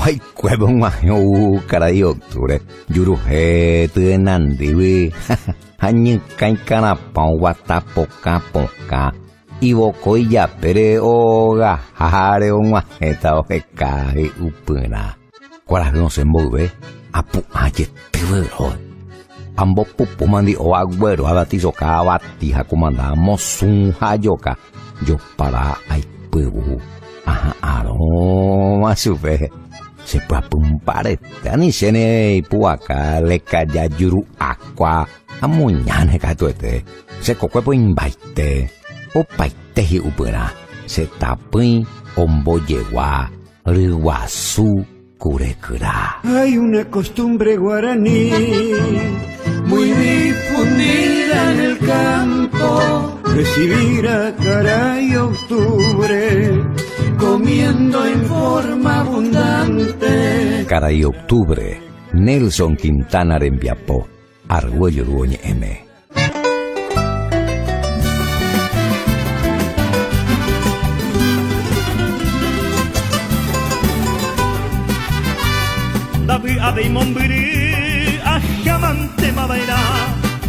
Ay, cuevón mayo, cara de octubre. Yuruje, tuenandiwi. Hañi caicana pao guata poca poca. Ivo coilla pere oga. Jare un majeta ojeca y upuna. Cuaras no se mueve. Apu aye tevero. Ambos pupu mandi o agüero abatizo kabati hakumandamos un hayoka. Yo para ay puebu. Ajá, aroma supe. Se puede apumpare. Ani sene puaka leka ya yuru aqua. Amuñane katuete. Se cocuepo imbaite. O paiteji upera. Se tapui omboyewa. Riwasu kurekura. Hay una costumbre guaraní muy difundida en el campo, recibir a Caray Octubre comiendo en forma abundante. Caray Octubre, Nelson Quintana Rembiapó, Argüello Duoñe M. Davi adei mombiri ahamante mabaira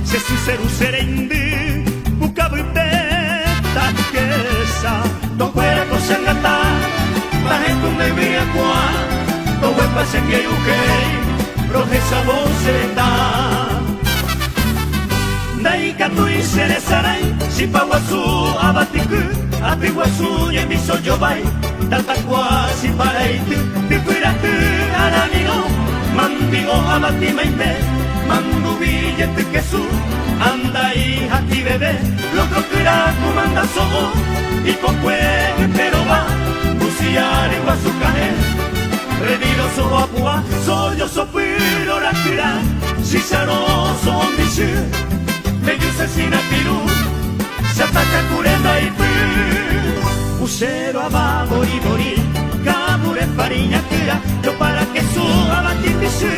se sincero serendi bukabu beta kesa to fuera kosangata la gente me vea kwa to wepa se que ukei rohesa voseta dai katui seresarai si pawasu abatiku apiwasu yemiso jobai tatakwa si paraitu tipiratu aramino mandigo abatimeite mandu billete kesu andai haki bebe loko kura kumanda sogo ikokwe pero va busiare wasukane rediro sogo apua soyo sopiro rakura shisaro sombishu meyuse sinatiru sataka kurenda ipu Usero ababo ibori kabure fariña kira yo para que suba batitisu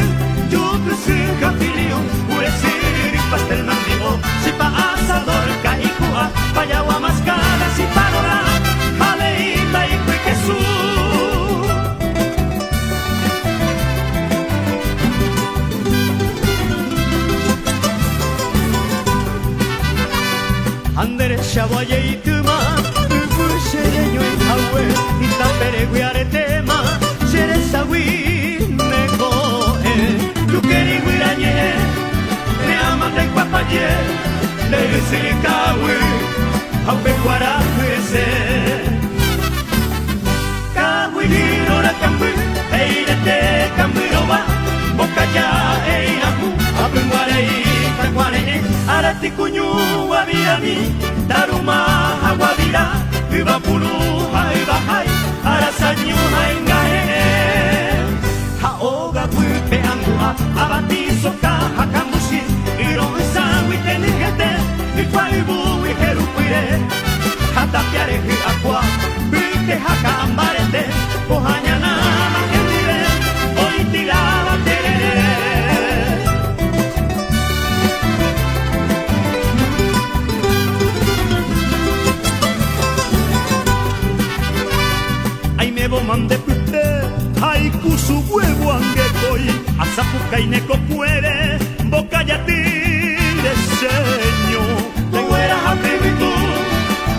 yo kusu kafilio uresiri pastel mandigo si pa asador kaikua payawa mascada si panora aleita y quesu andere shawaye ituma Sereño en Hawe, y tapere guiaretema, seresawi nego, yukeri guirañe, ne amante guapaye, le risikawe, haupe guara huese. Kawiliro la kambu, eirete kamburoba, bokaya eiraku, apunguarei, taguarei, arati kuñu abirami, daruma aguavira. Iba pulu hai bahai arasanyu hai ngae haoga pupe angua abati soka hakamushi irosa witenigete ikwaibu wiherupuire hata piare hi aqua pite hakambarete ohanyana mahendire oitira terere mande pute haiku su huevo angetoi azapuka ineko puere boca ya tire seño te guera habibitu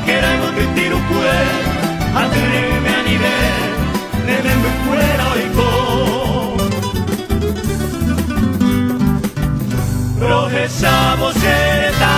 queremos que tiro pue atreme a nivel deben fuera oigo roja esa voceta